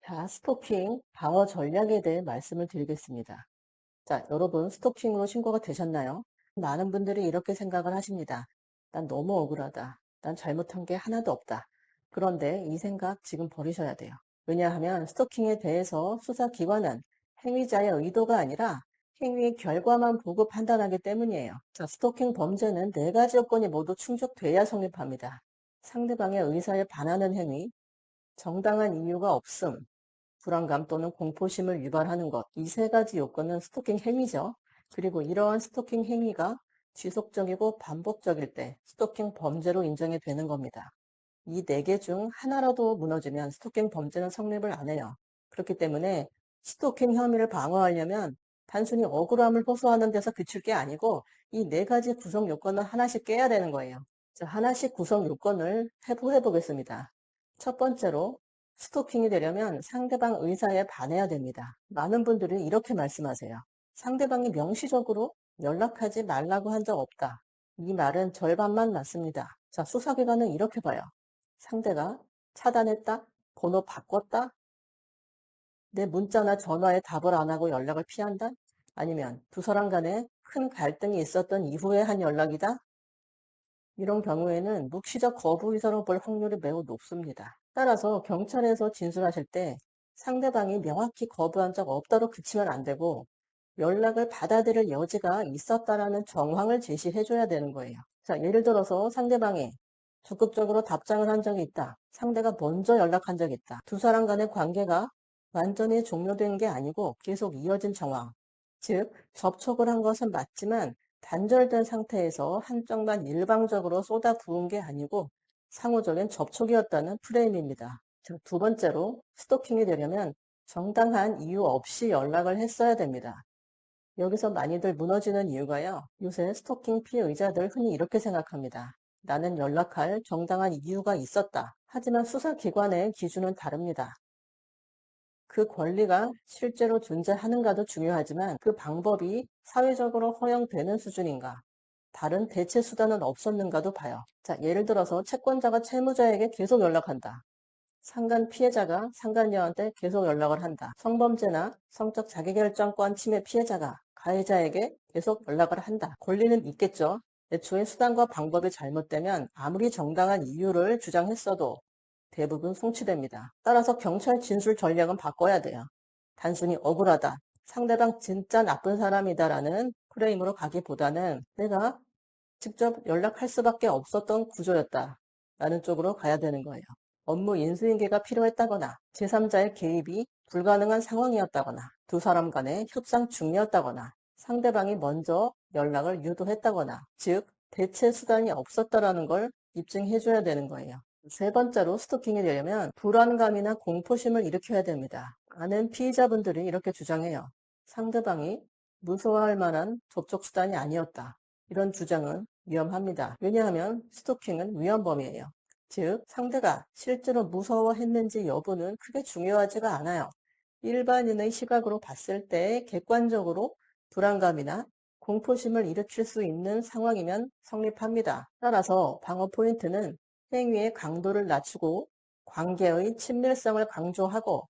자, 스토킹 방어 전략에 대해 말씀을 드리겠습니다. 자, 여러분 스토킹으로 신고가 되셨나요? 많은 분들이 이렇게 생각을 하십니다. 난 너무 억울하다. 난 잘못한 게 하나도 없다. 그런데 이 생각 지금 버리셔야 돼요. 왜냐하면 스토킹에 대해서 수사기관은 행위자의 의도가 아니라 행위의 결과만 보고 판단하기 때문이에요. 자, 스토킹 범죄는 네 가지 요건이 모두 충족돼야 성립합니다. 상대방의 의사에 반하는 행위, 정당한 이유가 없음, 불안감 또는 공포심을 유발하는 것. 이 세 가지 요건은 스토킹 행위죠. 그리고 이러한 스토킹 행위가 지속적이고 반복적일 때 스토킹 범죄로 인정이 되는 겁니다. 이 네 개 중 하나라도 무너지면 스토킹 범죄는 성립을 안 해요. 그렇기 때문에 스토킹 혐의를 방어하려면 단순히 억울함을 호소하는 데서 그칠 게 아니고 이 네 가지 구성 요건을 하나씩 깨야 되는 거예요. 자, 하나씩 구성 요건을 해부해 보겠습니다. 첫 번째로 스토킹이 되려면 상대방 의사에 반해야 됩니다. 많은 분들이 이렇게 말씀하세요. 상대방이 명시적으로 연락하지 말라고 한 적 없다. 이 말은 절반만 맞습니다. 자, 수사기관은 이렇게 봐요. 상대가 차단했다, 번호 바꿨다, 내 문자나 전화에 답을 안 하고 연락을 피한다, 아니면 두 사람 간에 큰 갈등이 있었던 이후에 한 연락이다. 이런 경우에는 묵시적 거부 의사로 볼 확률이 매우 높습니다. 따라서 경찰에서 진술하실 때 상대방이 명확히 거부한 적 없다로 그치면 안 되고 연락을 받아들일 여지가 있었다라는 정황을 제시해 줘야 되는 거예요. 자, 예를 들어서 상대방이 적극적으로 답장을 한 적이 있다. 상대가 먼저 연락한 적이 있다. 두 사람 간의 관계가 완전히 종료된 게 아니고 계속 이어진 정황. 즉, 접촉을 한 것은 맞지만 단절된 상태에서 한쪽만 일방적으로 쏟아부은 게 아니고 상호적인 접촉이었다는 프레임입니다. 즉, 두 번째로 스토킹이 되려면 정당한 이유 없이 연락을 했어야 됩니다. 여기서 많이들 무너지는 이유가요. 요새 스토킹 피해의자들 흔히 이렇게 생각합니다. 나는 연락할 정당한 이유가 있었다. 하지만 수사기관의 기준은 다릅니다. 그 권리가 실제로 존재하는가도 중요하지만 그 방법이 사회적으로 허용되는 수준인가, 다른 대체 수단은 없었는가도 봐요. 자, 예를 들어서 채권자가 채무자에게 계속 연락한다. 상간 피해자가 상간녀한테 계속 연락을 한다. 성범죄나 성적 자기결정권 침해 피해자가 가해자에게 계속 연락을 한다. 권리는 있겠죠. 애초에 수단과 방법이 잘못되면 아무리 정당한 이유를 주장했어도 대부분 송치됩니다. 따라서 경찰 진술 전략은 바꿔야 돼요. 단순히 억울하다, 상대방 진짜 나쁜 사람이다라는 프레임으로 가기보다는 내가 직접 연락할 수밖에 없었던 구조였다 라는 쪽으로 가야 되는 거예요. 업무 인수인계가 필요했다거나 제3자의 개입이 불가능한 상황이었다거나 두 사람 간의 협상 중이었다거나 상대방이 먼저 연락을 유도했다거나 즉 대체 수단이 없었다라는 걸 입증해 줘야 되는 거예요. 세 번째로 스토킹이 되려면 불안감이나 공포심을 일으켜야 됩니다. 많은 피의자분들이 이렇게 주장해요. 상대방이 무서워할 만한 접촉 수단이 아니었다. 이런 주장은 위험합니다. 왜냐하면 스토킹은 위헌범이에요. 즉, 상대가 실제로 무서워했는지 여부는 크게 중요하지가 않아요. 일반인의 시각으로 봤을 때 객관적으로 불안감이나 공포심을 일으킬 수 있는 상황이면 성립합니다. 따라서 방어 포인트는 행위의 강도를 낮추고 관계의 친밀성을 강조하고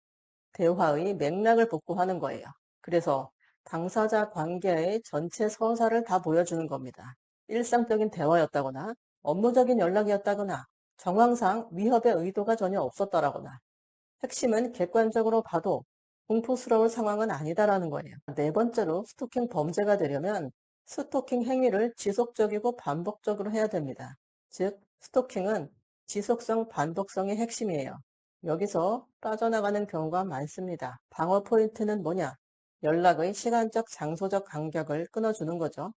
대화의 맥락을 복구하는 거예요. 그래서 당사자 관계의 전체 서사를 다 보여주는 겁니다. 일상적인 대화였다거나 업무적인 연락이었다거나 정황상 위협의 의도가 전혀 없었다라거나 핵심은 객관적으로 봐도 공포스러울 상황은 아니다라는 거예요. 네 번째로 스토킹 범죄가 되려면 스토킹 행위를 지속적이고 반복적으로 해야 됩니다. 즉, 스토킹은 지속성, 반복성이 핵심이에요. 여기서 빠져나가는 경우가 많습니다. 방어 포인트는 뭐냐? 연락의 시간적, 장소적 간격을 끊어주는 거죠.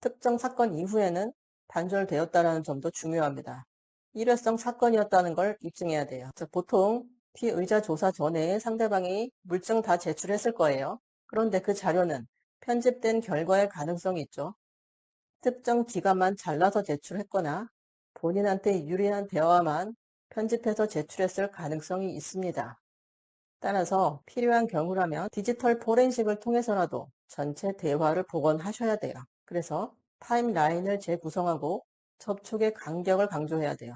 특정 사건 이후에는 단절되었다는 점도 중요합니다. 일회성 사건이었다는 걸 입증해야 돼요. 보통 피의자 조사 전에 상대방이 물증 다 제출했을 거예요. 그런데 그 자료는 편집된 결과의 가능성이 있죠. 특정 기간만 잘라서 제출했거나 본인한테 유리한 대화만 편집해서 제출했을 가능성이 있습니다. 따라서 필요한 경우라면 디지털 포렌식을 통해서라도 전체 대화를 복원하셔야 돼요. 그래서 타임라인을 재구성하고 접촉의 간격을 강조해야 돼요.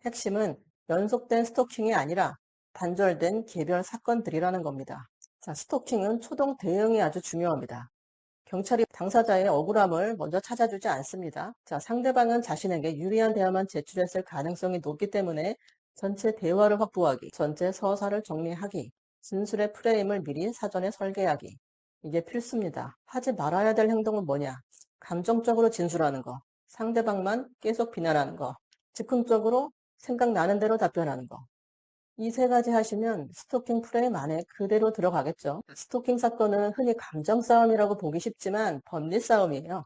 핵심은 연속된 스토킹이 아니라 반절된 개별 사건들이라는 겁니다. 자, 스토킹은 초동 대응이 아주 중요합니다. 경찰이 당사자의 억울함을 먼저 찾아주지 않습니다. 자, 상대방은 자신에게 유리한 대화만 제출했을 가능성이 높기 때문에 전체 대화를 확보하기, 전체 서사를 정리하기, 진술의 프레임을 미리 사전에 설계하기. 이게 필수입니다. 하지 말아야 될 행동은 뭐냐? 감정적으로 진술하는 거, 상대방만 계속 비난하는 거, 즉흥적으로 생각나는 대로 답변하는 거. 이 세 가지 하시면 스토킹 프레임 안에 그대로 들어가겠죠. 스토킹 사건은 흔히 감정 싸움이라고 보기 쉽지만 법리 싸움이에요.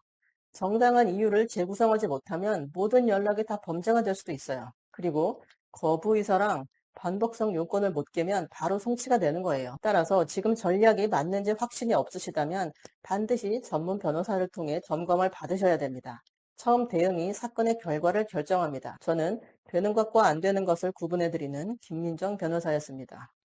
정당한 이유를 재구성하지 못하면 모든 연락이 다 범죄가 될 수도 있어요. 그리고 거부 의사랑 반복성 요건을 못 깨면 바로 송치가 되는 거예요. 따라서 지금 전략이 맞는지 확신이 없으시다면 반드시 전문 변호사를 통해 점검을 받으셔야 됩니다. 처음 대응이 사건의 결과를 결정합니다. 저는 되는 것과 안 되는 것을 구분해드리는 김민정 변호사였습니다.